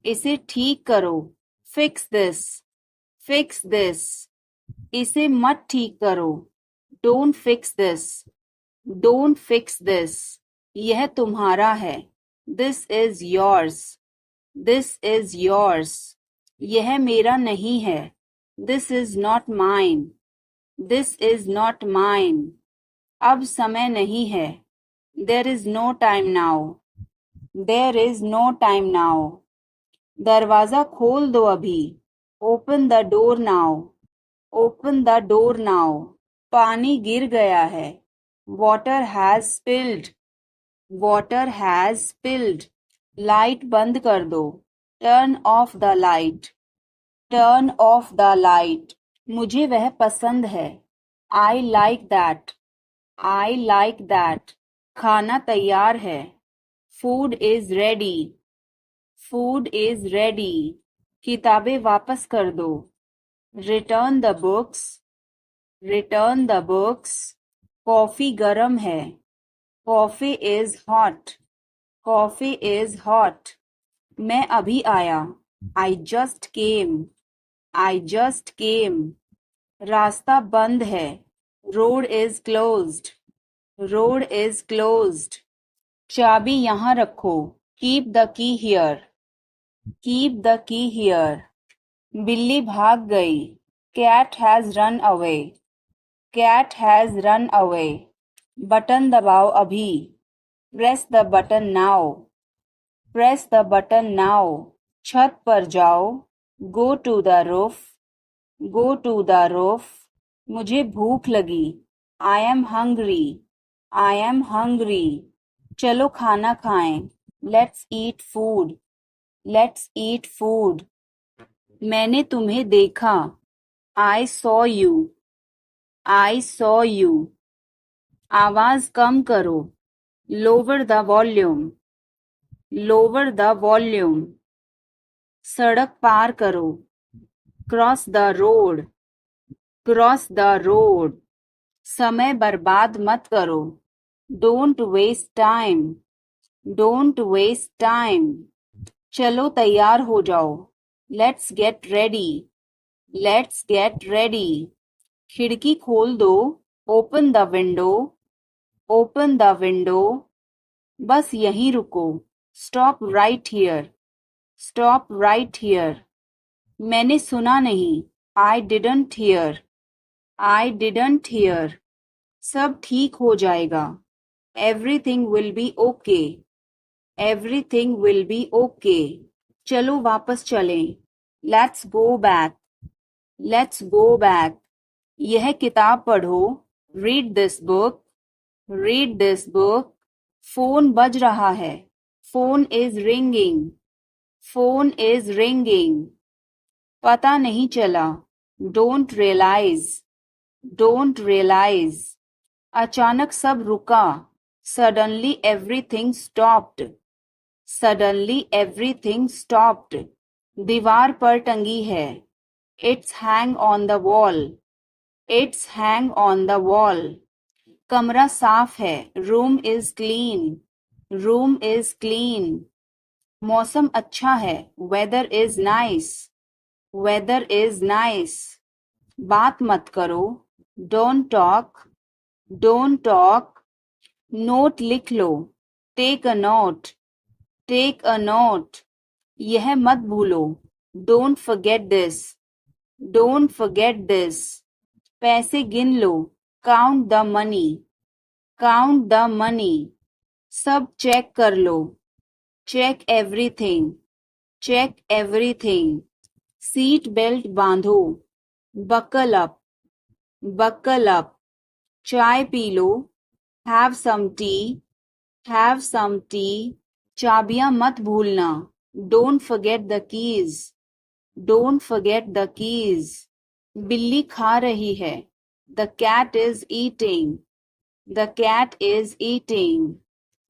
इसे ठीक करो. Fix this. Fix this. इसे मत ठीक करो. Don't fix this. Don't fix this. यह तुम्हारा है. This is yours. This is yours. यह मेरा नहीं है. This is not mine. This is not mine. अब समय नहीं है. There is no time now. There is no time now. दरवाजा खोल दो अभी. Open the door now. Open the door now. पानी गिर गया है. Water has spilled. Water has spilled. Light बंद कर दो. Turn off the light. Turn off the light. मुझे वह पसंद है. I like that. I like that. खाना तैयार है. Food is ready. Food is ready. किताबें वापस कर दो. Return the books. Return the books. Coffee गरम है. Coffee is hot. Coffee is hot. मैं अभी आया. I just came. I just came. रास्ता बंद है. Road is closed. Road is closed. चाबी यहाँ रखो. Keep the key here. Keep the key here. बिल्ली भाग गई. Cat has run away. Cat has run away. Button दबाओ अभी. Press the button now. Press the button now. छत पर जाओ. Go to the roof. Go to the roof. मुझे भूख लगी. I am hungry. I am hungry. चलो खाना खाएं. Let's eat food. Let's eat food. मैंने तुम्हें देखा. I saw you. I saw you. आवाज कम करो. Lower the volume. Lower the volume. सड़क पार करो. Cross the road. Cross the road. समय बर्बाद मत करो. Don't waste time. Don't waste time. चलो तैयार हो जाओ. Let's get ready. Let's get ready. खिड़की खोल दो. Open the window. Open the window. बस यहीं रुको. Stop right here. Stop right here. मैंने सुना नहीं. I didn't hear. I didn't hear. सब ठीक हो जाएगा. Everything will be okay. Everything will be okay. चलो वापस चलें. Let's go back. Let's go back. यह किताब पढ़ो. Read this book. Read this book. Phone बज रहा है. Phone is ringing. Phone is ringing. पता नहीं चला. Don't realize. Don't realize. अचानक सब रुका. Suddenly everything stopped. Suddenly everything stopped. दीवार पर टंगी है. It's hang on the wall. It's hang on the wall. कमरा साफ है. Room is clean. Room is clean. मौसम अच्छा है. Weather is nice. Weather is nice. बात मत करो. Don't talk. Don't talk. Note लिख लो. Take a note. Take a note. यह मत भूलो. Don't forget this. Don't forget this. पैसे गिन लो. Count the money. Count the money. सब चेक कर लो. Check everything. Check everything. Seat belt बांधो. Buckle up. Buckle up. चाय पी लो. Have some tea. Have some tea. चाबियां मत भूलना. Don't forget the keys. Don't forget the keys. बिल्ली खा रही है. The cat is eating. The cat is eating.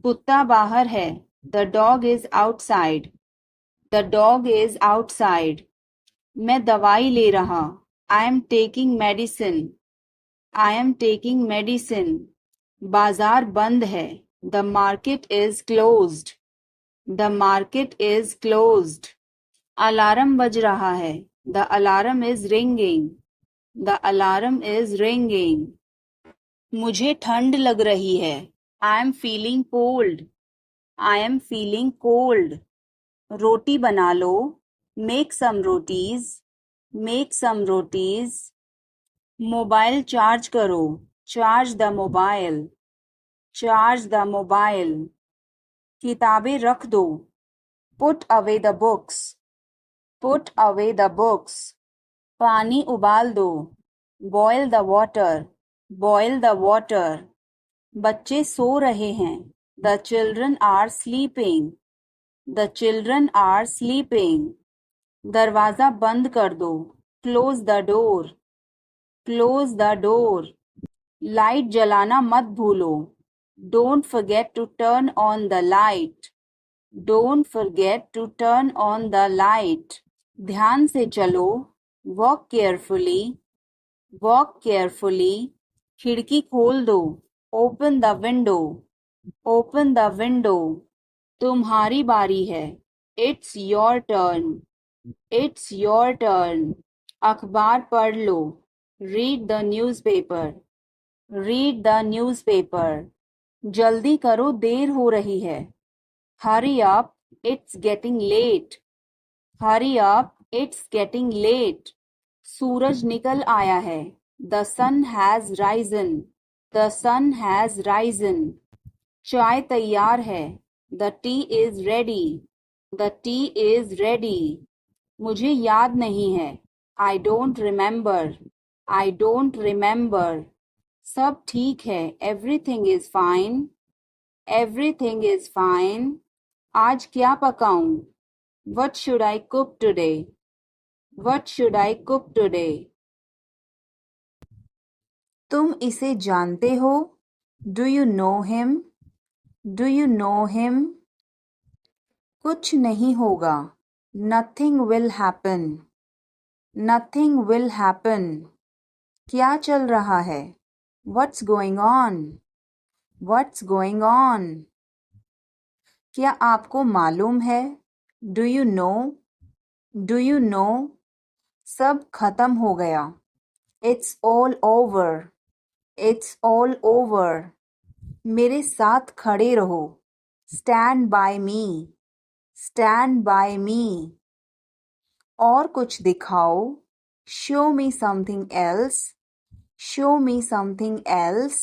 कुत्ता बाहर है. The dog is outside. The dog is outside. मैं दवाई ले रहा। I am taking medicine. I am taking medicine. बाजार बंद है। The market is closed. The market is closed. Alarm बज रहा है। The alarm is ringing. The alarm is ringing. मुझे ठंड लग रही है। I am feeling cold. I am feeling cold. रोटी बना लो। Make some rotis. Make some rotis. Mobile charge करो। Charge the mobile. Charge the mobile. किताबें रख दो। Put away the books. Put away the books. पानी उबाल दो। Boil the water. Boil the water. बच्चे सो रहे हैं। The children are sleeping. The children are sleeping. दरवाजा बंद कर दो। Close the door. Close the door. Light जलाना मत भूलो। Don't forget to turn on the light. Don't forget to turn on the light. ध्यान से चलो। Walk carefully. Walk carefully. खिड़की खोल दो। Open the window. Open the window. तुम्हारी बारी है। It's your turn. It's your turn. अखबार पढ़ लो। Read the newspaper. Read the newspaper. जल्दी करो, देर हो रही है। Hurry up, it's getting late. Hurry up, it's getting late. सूरज निकल आया है। The sun has risen. The sun has risen. चाय तैयार है। The tea is ready. The tea is ready. मुझे याद नहीं है। I don't remember. I don't remember. सब ठीक है। Everything is fine. Everything is fine. आज क्या पकाऊं? What should I cook today? What should I cook today? तुम इसे जानते हो? Do you know him? Do you know him? कुछ नहीं होगा। Nothing will happen. Nothing will happen. क्या चल रहा है? What's going on? What's going on? क्या आपको मालूम है? Do you know? Do you know? सब खत्म हो गया। It's all over. It's all over. मेरे साथ खड़े रहो। Stand by me. Stand by me. और कुछ दिखाओ। Show me something else. Show me something else.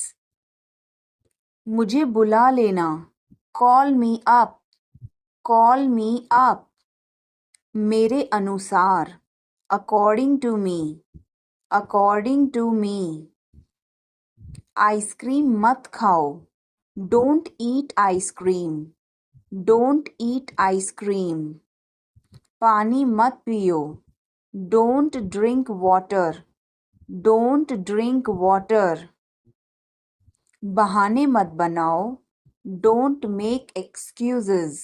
मुझे बुला लेना। Call me up. Call me up. मेरे अनुसार। According to me. According to me. Ice cream मत खाओ। Don't eat ice cream. Don't eat ice cream. पानी मत पियो। Don't drink water. Don't drink water. बहाने मत बनाओ। Don't make excuses.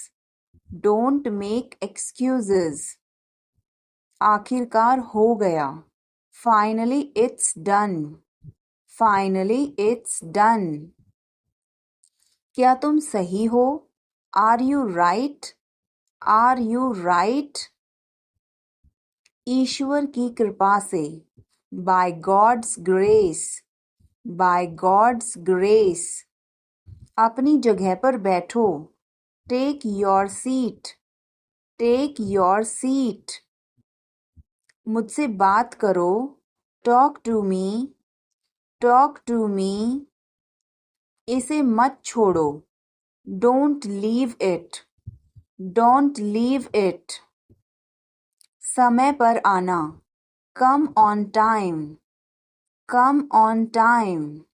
Don't make excuses. आखिरकार हो गया। Finally it's done. Finally it's done. क्या तुम सही हो? Are you right? Are you right? ईश्वर की कृपा से। By God's grace. By God's grace. अपनी जगह पर बैठो। Take your seat. Take your seat. मुझसे बात करो। Talk to me. Talk to me. इसे मत छोड़ो। Don't leave it. Don't leave it. समय पर आना। Come on time. Come on time.